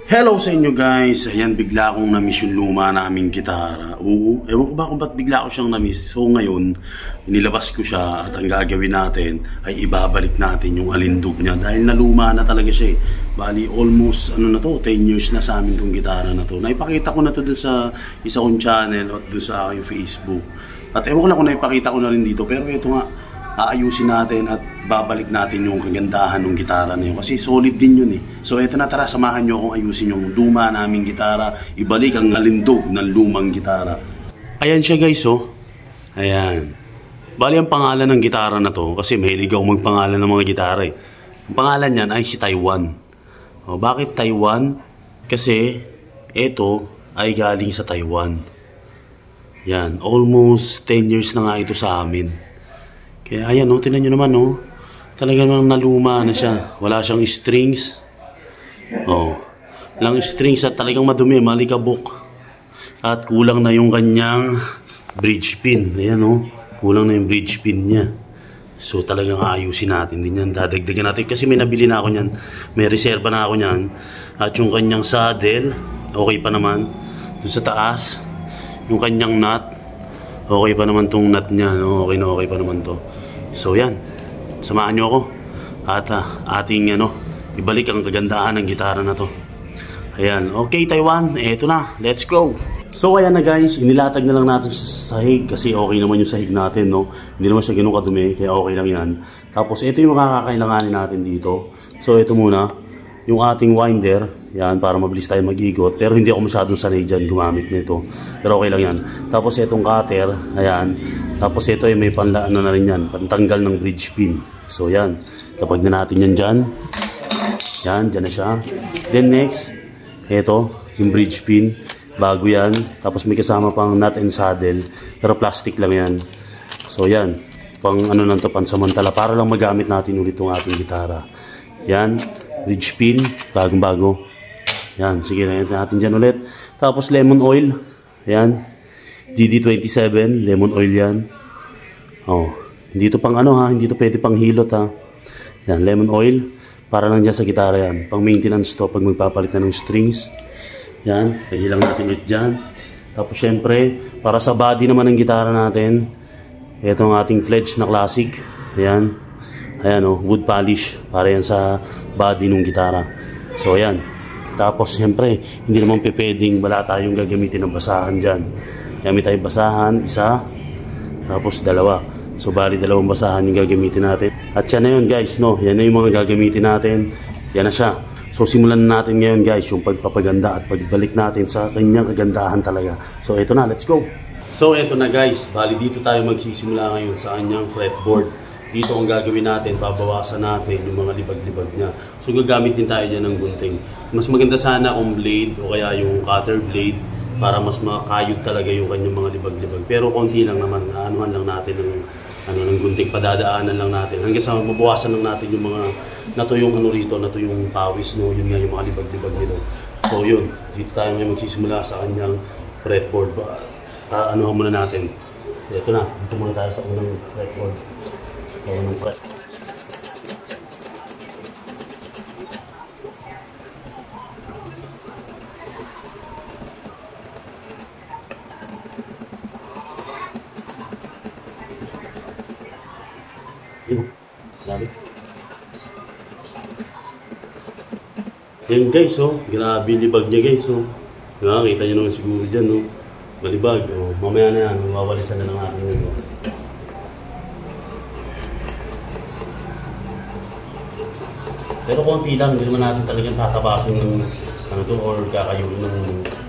Hello sa inyo guys. Ayan, bigla akong na-miss yung luma naming gitara. Oo, ewan ko ba kung ba't bigla ako siyang na-miss. So ngayon, nilabas ko siya at ang gagawin natin ay ibabalik natin yung alindog niya. Dahil naluma na talaga siya eh. Bali, almost 10 years na sa amin tong gitara na to. Naipakita ko na to dun sa isa kong channel at dun sa aking Facebook. At ewan ko lang kung naipakita ko na rin dito. Pero ito nga, aayusin natin at babalik natin yung kagandahan ng gitara na yun. Kasi solid din yun eh. So eto na, tara, samahan nyo akong ayusin yung luma naming gitara. Ibalik ang alindog ng lumang gitara. Ayan siya guys, oh. Ayan. Bali ang pangalan ng gitara na to, kasi mahilig ako magpangalan ng mga gitara eh. Ang pangalan niyan ay si Taiwan. O, bakit Taiwan? Kasi eto ay galing sa Taiwan. Yan, almost 10 years na nga ito sa amin. Kaya ayan, tinan nyo naman, talagang naluma na siya. Wala siyang strings. Walang strings at talagang madumi, malikabok. At kulang na yung kanyang bridge pin. Ayan, kulang na yung bridge pin niya. So talagang ayusin natin din yan. Dadagdagan natin kasi may nabili na ako niyan. May reserva na ako niyan. At yung kanyang saddle, okay pa naman. Doon sa taas, yung kanyang nut, okay pa naman tong nut niya, no? Okay pa naman to. So yan, samahan nyo ako at ating ibalik ang kagandahan ng gitara na to. Ayan, okay Taiwan, eto na, let's go. So ayan na guys, inilatag na lang natin sa sahig kasi okay naman yung sahig natin, no? Hindi naman siya ganun kadumi, kaya okay lang yan. Tapos ito yung makakakailanganin natin dito. So ito muna, yung ating winder, yan, para mabilis tayo mag-igot. Pero hindi ako masyadong sanay dyan gumamit nito. Pero okay lang yan. Tapos itong cutter, ayan. Tapos ito ay may na rin yan, pantanggal ng bridge pin. So yan, kapag na natin yan dyan. Yan, dyan na siya. Then next, ito, yung bridge pin. Bago yan. Tapos may kasama pang nut and saddle. Pero plastic lang yan. So yan, pang lang to, pansamantala. Para lang magamit natin ulit itong ating gitara. Yan, bridge pin, bagong bago. Yan, sige na natin dyan ulit. Tapos lemon oil. Yan. DD27, lemon oil yan. Hindi ito pang hindi ito pwede pang hilot ha. Yan, lemon oil. Para lang dyan sa gitara yan. Pang maintenance to pag magpapalit na ng strings. Yan, pahilang natin ulit dyan. Tapos syempre, para sa body naman ng gitara natin, ito ang ating Fledge na classic. Ayan. Ayan wood polish. Para yan sa body ng gitara. So ayan. Tapos siyempre, hindi naman pwedeng wala tayong gagamitin ng basahan dyan. Gamit tayong basahan, isa, tapos dalawa. So bali dalawang basahan yung gagamitin natin. At yan na yun guys, yan na yung mga gagamitin natin. Yan na siya. So simulan na natin ngayon guys, yung pagpapaganda at pagbalik natin sa kanyang kagandahan talaga. So eto na, let's go! So eto na guys, bali dito tayo magsisimula ngayon sa kanyang fretboard. Dito ang gagawin natin, babawasan natin yung mga libag-libag niya. So gagamit din tayo dyan ng gunting. Mas maganda sana kung blade o kaya yung cutter blade para mas makayod talaga yung kanyang mga libag-libag. Pero konti lang naman, anuhan lang natin ng gunting, padadaanan lang natin. Hanggang sa mabawasan lang natin yung mga natuyong rito, natuyong pawis, yun nga yung mga libag-libag nito. So yun, dito tayo ngayon magsisimula sa kanyang fretboard. Anuhan muna natin. So, ito na, dito muna tayo sa unang fretboard. Sa unang fret. Yan guys, grabe libag niya guys, nakakita nyo naman siguro dyan, malibag, mamaya na yan, mawawalisan na ng ating pero konti lang, hindi naman natin talagang tatabasin ng or kakayuin ng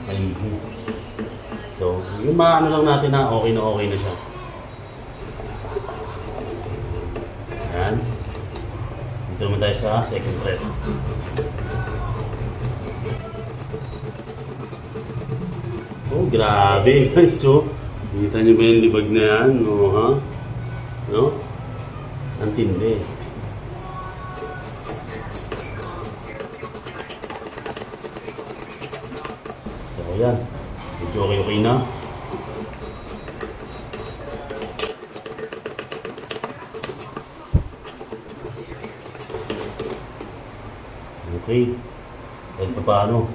maligi. So, yung maano lang natin na okay na siya. Yan. Dito naman tayo sa second fret. Oh, grabe guys, kita nyo ba yung libag na yan? Ang tindi. So, yan. Medyo okay na. Okay. Dahil paano.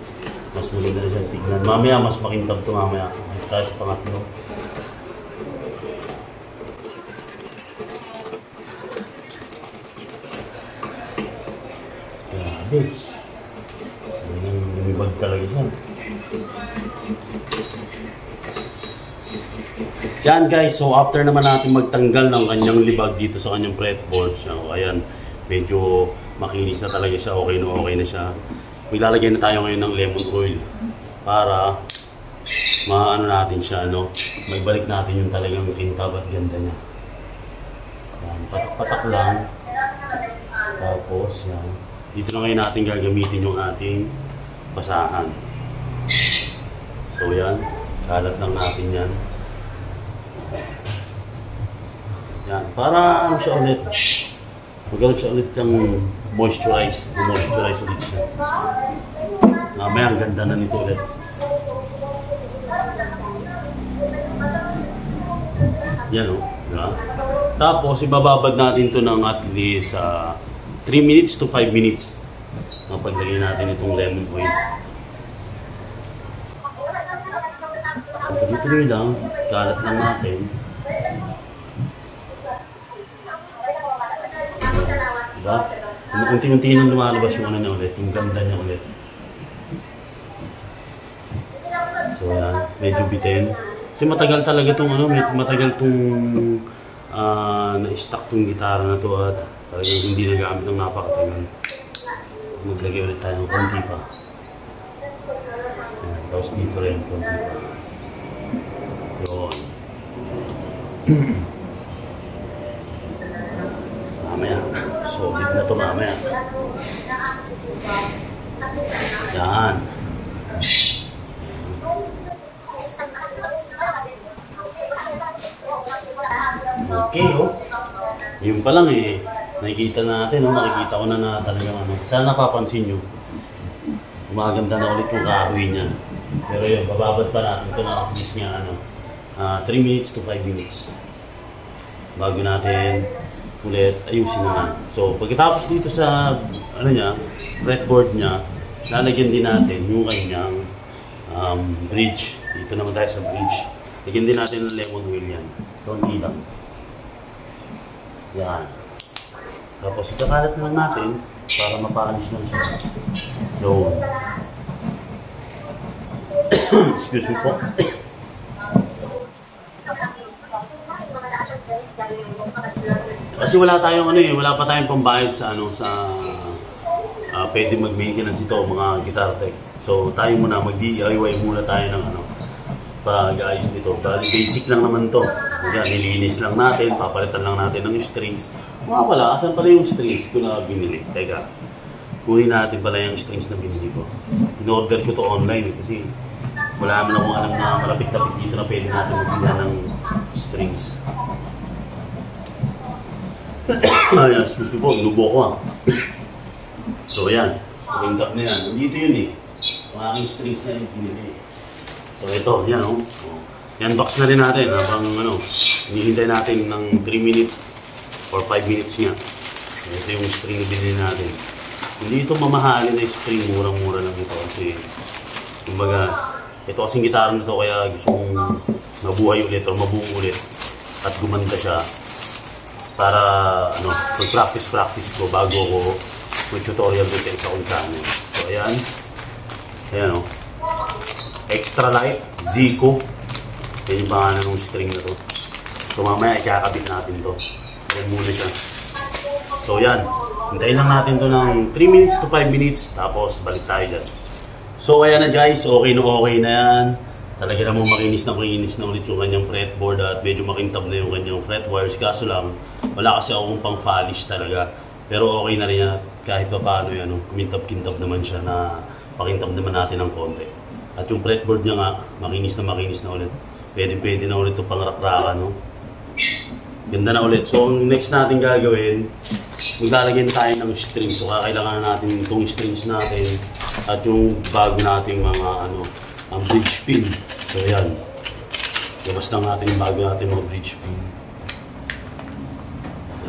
Mas maganda na siyang tignan. Mamaya, mas makintab ito mamaya. Dito tayo sa pangatlo. Grabe. Lumibag talaga siya. Yan guys, so after naman natin magtanggal ng kanyang libag dito sa kanyang fretboard. So ayan, medyo makinis na talaga siya. Okay na siya. Maglalagay na tayo ngayon ng lemon oil para maano natin siya, no? May balik natin yung talagang kintab at ganda niya. Yan, patak-patak lang. Tapos, yan. Dito na ngayon natin gagamitin yung ating basahan. So, yan. Kalat lang natin yan. Yan. Para ano siya ulit. Magkaroon siya ulit yung moisturize. Moisturize ulit siya. Mamaya, ang ganda na nito ulit. Yan o. Diba? Tapos, ibababad natin ito ng at least 3 minutes to 5 minutes. Paglagay natin itong lemon oil. Tuloy-tuloy lang. Kalat lang natin. Diba? Unti-unti nang lumalabas yung ano niya ulit. Yung ganda niya ulit. So yan. Medyo bitin. Kasi matagal talaga itong ano. Matagal itong na-stack itong gitara na to at talagang hindi nagamit ng napakatagal. Maglagay ulit tayo ng konti pa. Yan. Tapos dito rin konti pa. Yun. Mamaya. Solid na ito mamaya. Yan. Okay, oh. Yun pa lang eh. Nakikita natin, oh. Nakikita ko na talagang ano. Sana napapansin nyo. Maganda na ulit yung kahoy niya. Pero yun, bababad pa natin ito na at least nga ano. 3 minutes to 5 minutes. Bago natin ulit ayusin naman. So, pagkatapos dito sa ano niya, fretboard niya, lalagyan din natin yung kanyang bridge. Dito naman tayo sa bridge. Lagyan din natin ng lemon oil yan. Konti lang. Yan. Tapos ikakalat lang natin para mapaalis lang siya. So, excuse me po. Kasi wala tayong ano eh, wala pa tayong pambayad sa ano sa pwede mag-maintenance ito mga guitar tech. So tayo muna mag-DIY muna tayo ng ano pag-ayos nito. Bali basic lang naman to. Kaya nilinis lang natin, papalitan lang natin ng strings. Mga pala, asan pala yung strings ko na binili? Teka. Kunin natin pala yung strings na binili ko. In-order ko to online eh, kasi wala naman akong alam na malapit-lapit dito na pwede natin magbilan ng strings. Ayan, excuse me po, inubo ko So ayan, ring-top na yan. Nandito yun eh. Mga aking strings na yung pinili. So ito, yan o. Yan, box na rin natin habang ano, hinihintay natin ng 3 minutes or 5 minutes nga. So, ito yung string na binili natin. Hindi ito mamahalin na string, murang-mura lang ito kasi kumbaga, ito kasing gitara na ito kaya gusto kong mabuhay ulit o mabuo ulit at gumanda siya. Para ano, mag-practice ko bago ko mag-tutorial doon sa isa kong channel. So ayan. Ayan o. Extra light, Zico. Yan yung pangalan ng string na to. So mamaya ikakabit natin to. Ayan muna siya. So yan. Hintayin lang natin to ng 3 minutes to 5 minutes. Tapos balik tayo dyan. So ayan na guys. Okay na yan. Talaga namang makinis na ulit yung kanyang fretboard at medyo makintab na yung kanyang fret wires. Kaso lang, wala kasi akong pang polish talaga. Pero okay na rin yan kahit pa paano yan. Kumintab-kintab naman siya na pakintab naman natin ng konti. At yung fretboard niya nga, makinis na ulit. Pwede na ulit ito pang rakraka, no? Ganda na ulit. So, ang next natin gagawin, maglalagyan tayo ng strings. So, kakailangan natin itong strings natin at yung bago nating mga ano, ang bridge pin. So yan. Labas lang natin yung bago natin mga bridge pin.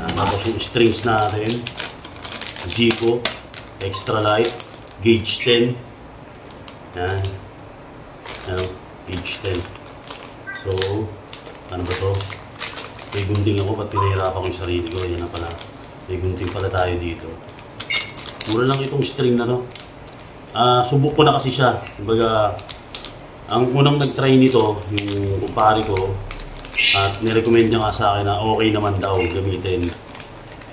Yan. Tapos yung strings natin. Zico. Extra light. Gauge 10. Yan. Ano, page 10. So, ano ba to? May gunting ako, ba't pinahirapan ko yung sarili ko? Yan na pala. May gunting pala tayo dito. Mura lang itong string na to. Subok ko na kasi siya. Kumbaga, ang unang nag-try nito, yung kumpare ko, at nirecommend niya nga sa akin na okay naman daw gamitin.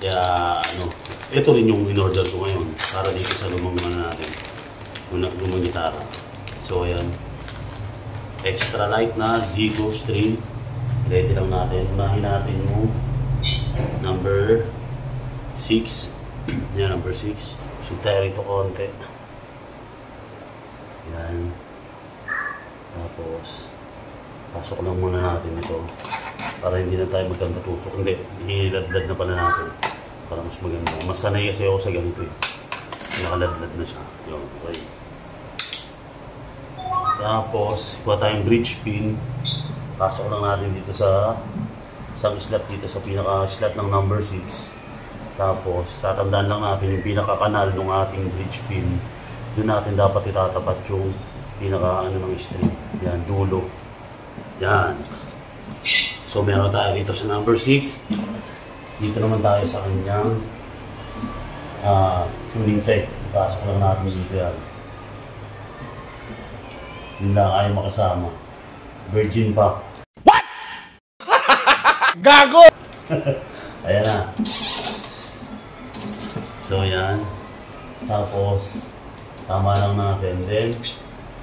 Kaya, ano, ito rin yung in-order ko ngayon para dito sa lumang natin. Lumang gitara. So, ayan. Extra light na Zico string. Ready lang natin. Unahin natin yung number 6. Yan, number 6. So, tayo rito konti. Yan. Tapos, pasok lang muna natin ito. Para hindi na tayo magkanta-tusok. Hindi, iladlad na pala natin. Para mas maganda. Mas sanay kasi ako sa ganito eh. Nakaladlad na siya. Yun, okay. Tapos, kuha tayong bridge pin. Pasok lang natin dito sa isang slot dito sa pinaka-slot ng number 6. Tapos, tatandaan lang natin yung pinaka-kanal ng ating bridge pin. Doon natin dapat itatapat yung pinaka-ano ng string. Yan, dulo. Yan. So, meron tayo dito sa number 6. Dito naman tayo sa kanyang tuning peg. Pasok lang natin dito yan. Yun lang, ayaw makasama. Virgin pa. What? Gago! Ayan na. So, yan. Tapos, tama lang natin. Then,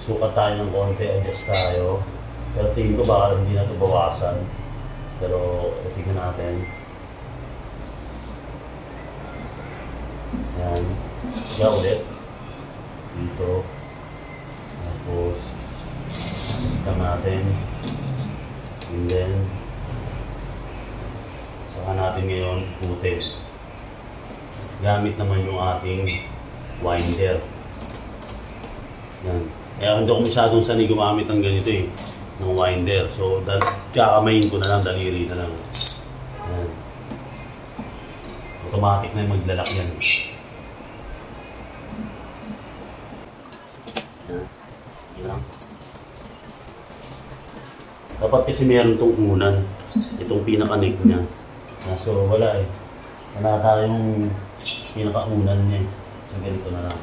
sukat tayo ng konti, adjust tayo. Pero tingin ko baka hindi na ito bawasan. Pero, tingnan natin. Yan. Siya ulit. Dito. Tapos, tingnan natin. And then, saka natin ngayon ikutin. Gamit naman yung ating winder. Yan. Kaya hindi ako masyadong sanay gumamit ng ganito eh, ng winder. So, kakamayin ko na lang, daliri na lang. Yan. Automatic na yung maglalak yan. Yan. Yan lang. Dapat kasi meron itong unan. Itong pinaka-neck niya. So, wala eh. Wala tayong pinaka-unan niya eh. So, ganito na lang.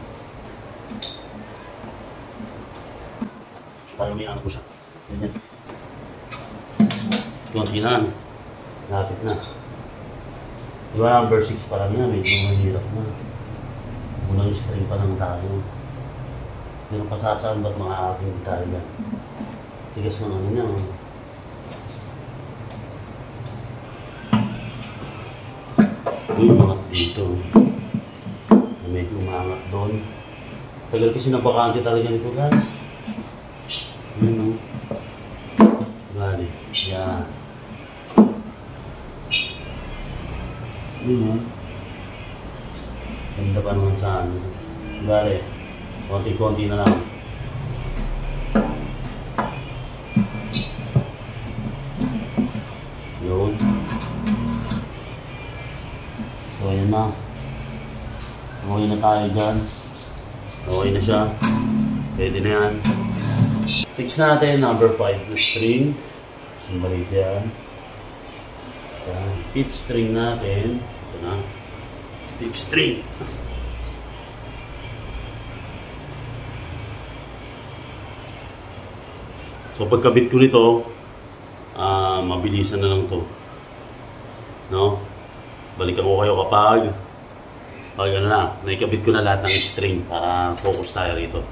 Para may ano ko siya. Ganyan. Kunti na. Lapit na. Diba number 6 pa lang yan. Medyo mahirap na. Unang string pa lang tayo. Meron pa sasambat mga ating gitara yan. Tigas ng ano niya. Ito yung mga dito. Medyo umangat doon. Tagal kasi nabakante talaga nito guys. Yun o. Bale. Yan. Yun o. Ganda pa naman sa ano. Bale. Konti-konti na lang. Yun. So ayan na. Okay na tayo dyan. Okay na siya. Pwede na yan. Fix natin number 5 na string. Sumbalit yan. Yan. Fifth string natin. Ito na. Fifth string. So pagkabit ko nito, mabilisan na lang to. No? Balikan ko kayo kapag ano na, naikabit ko na lahat ng string para focus tayo rito.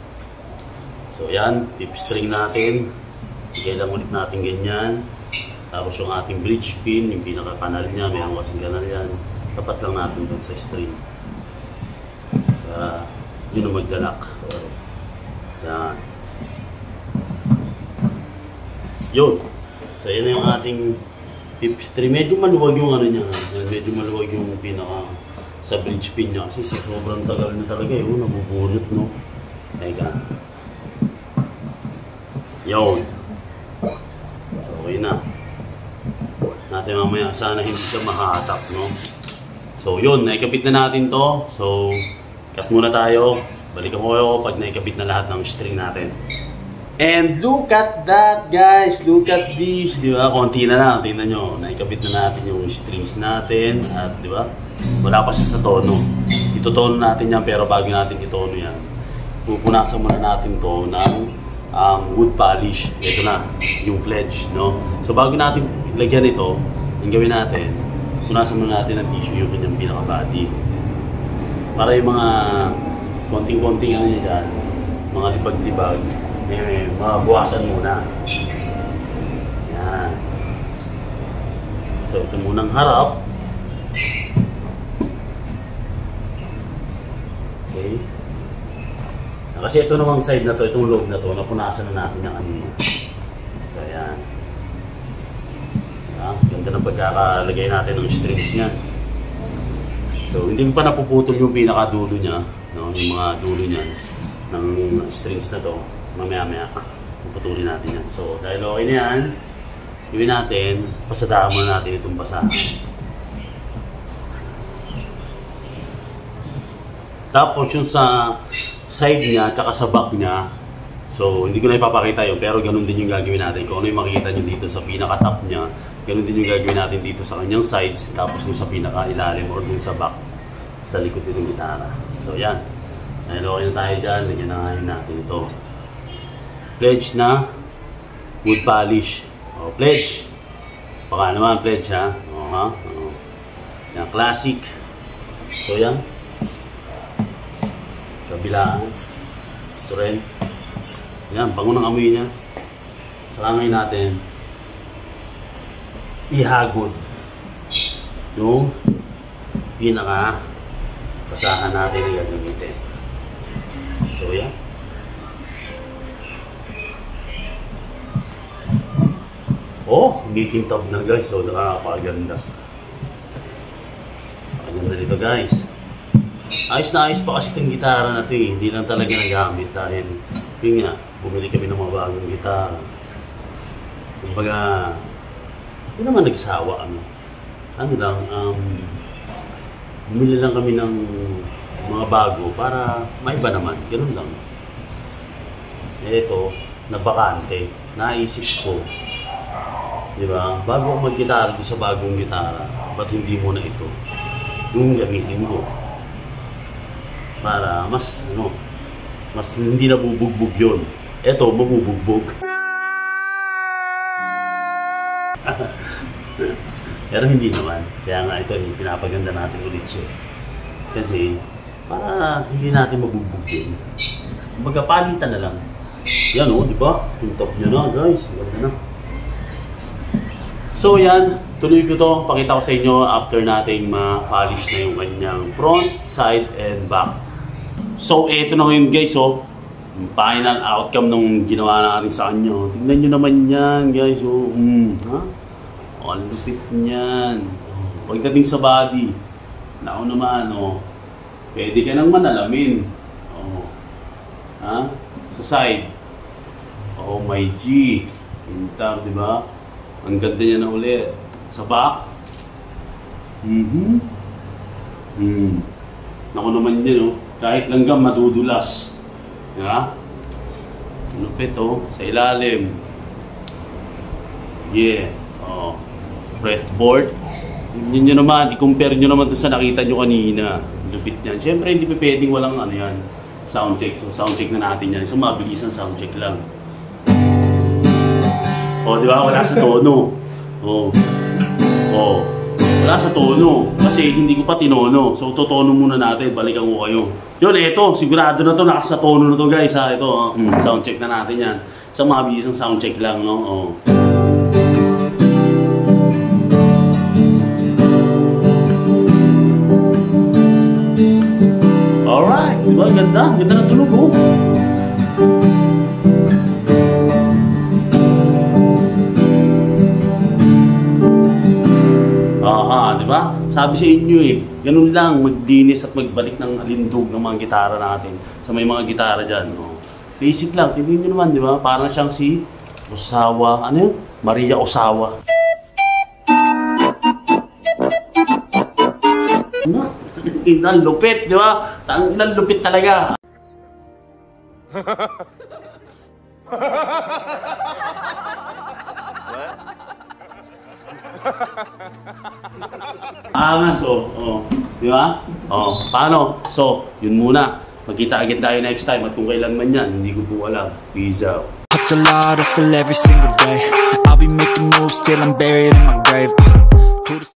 So yan, fifth string natin. Bigay lang ulit natin ganyan. Tapos yung ating bridge pin, yung pinaka-kanal niya, mayroon kasing kanal yan. Tapat lang natin dun sa string. Yun ang magdalak. Yan. Yun. So yan na yung ating fifth string. Medyo maluwag yung ano niya. Medyo maluwag yung pinaka sa bridge pin niya. Kasi sobrang tagal na talaga yun. Nabubunot, no? Teka. Yun. So, okay na. Natin mamaya. Sana hindi siya mahatak, no? So, yun. Naikabit na natin to. So, cut muna tayo. Balikan ko kayo pag naikabit na lahat ng string natin. And look at that, guys! Look at this! Di ba? Konti na lang. Tingnan nyo. Naikabit na natin yung strings natin. At di ba? Wala pa siya sa tono. Itotono natin yan, pero bago natin itono yan, pupunasan muna natin to ng wood polish. Ito na, yung fledge, no? So bago natin lagyan ito, ang gawin natin, punasan muna natin ng tissue yung kanyang pinaka-body. Para yung mga konting-konting ano niya dyan, mga libag-libag, mabuwasan muna. Yan. So ito munang harap. Okay. Kasi ito namang side na to, itong loob na to, napunasan na natin yung kanina. So ayan. Ganda ng pagkakalagay natin ng strings niyan. So hindi pa napuputol yung pinakadulo niya, no? Yung mga dulo niyan ng strings na to. Mamaya-maya, puputulin natin yan. So, dahil okay na yan, gawin natin, pasadahan muna natin itong basahan. Tapos yung sa side niya, tsaka sa back niya, so hindi ko na ipapakita yun, pero ganun din yung gagawin natin. Kung ano yung makikita nyo dito sa pinaka-top niya, ganun din yung gagawin natin dito sa kanyang sides, tapos yung sa pinaka-ilalim or dun sa back, sa likod nitong gitara. So, yan. Dahil okay na tayo dyan, lagyan na ngayon natin ito. Pledge na wood polish. O, pledge. Baka naman, pledge ha. O, ha? O. Yan, classic. So, yan. Kabilaan. Ito rin. Yan, bango ng amoy niya. Saka ngayon natin, ihagod yung pinaka basahan natin na gagamitin. So, yan. Oh, umikintab na guys. So, nakakapaganda. Paganda dito guys. Ayos na ayos pa kasi itong gitara na ito eh. Hindi lang talaga nagamit dahil yun nga, bumili kami ng mga bagong gitara. Kumbaga, hindi naman nagsawa ano lang, bumili lang kami ng mga bago para maiba naman. Ganun lang. Ito, nabakante. Naisip ko, diba? Bago ako mag-gitara doon sa bagong gitara, ba't hindi mo na ito yung gamitin ko? Para mas, mas hindi nabubugbog yun. Ito, mabubugbog. Pero hindi naman. Kaya nga ito, pinapaganda natin ulit siya. Kasi, para hindi natin mabubugbog yun. Magkapalitan na lang. Yan o, diba? Yung top nyo na, guys. Ganda na. So yan, tuloy ko to, pakita ko sa inyo after nating ma-polish na yung kanyang front, side, and back. So eto na ngayon guys, yung final outcome nung ginawa natin sa kanya. Tignan nyo naman yan guys, ha? Ang lupit niyan. Pagdating sa body, nao naman, pwede ka nang manalamin. Ha? Sa side, oh my G, pintar, diba? Ang ganda niya na ulit. Sa back. Naku naman yan, kahit langgam madudulas. Diba? Lupit, sa ilalim. Yeah. Fretboard. Yun nyo naman, i-compare nyo naman doon sa nakita nyo kanina. Lupit yan. Siyempre, hindi pa pwedeng walang yan. Sound check. So, sound check na natin yan. So, mabilis ang sound check lang. Di ba? Wala sa tono. Wala sa tono. Kasi hindi ko pa tinono. So, totono muna natin. Balikan ko kayo. Yun, eto. Sigurado na to. Nakasa tono na to, guys. Ha? Ito, sound check na natin yan. Sa mabilis ang sound check lang, no? Alright. Diba? Ganda. Ganda ng tunog, Diba? Sabi sa inyo ganun lang, magdinis at magbalik ng alindog ng mga gitara natin. Sa may mga gitara dyan. Basic lang, tingnan nyo naman, diba? Parang siyang si Osawa, ano yun? Maria Osawa. Inang lupit, diba? Inang lupit talaga. Nga, so, di ba? Paano? So, yun muna. Magkita agad tayo next time at kung kailan man yan, hindi ko po alam. Peace out. Hustle hard, hustle every single day. I'll be making moves till I'm buried in my grave.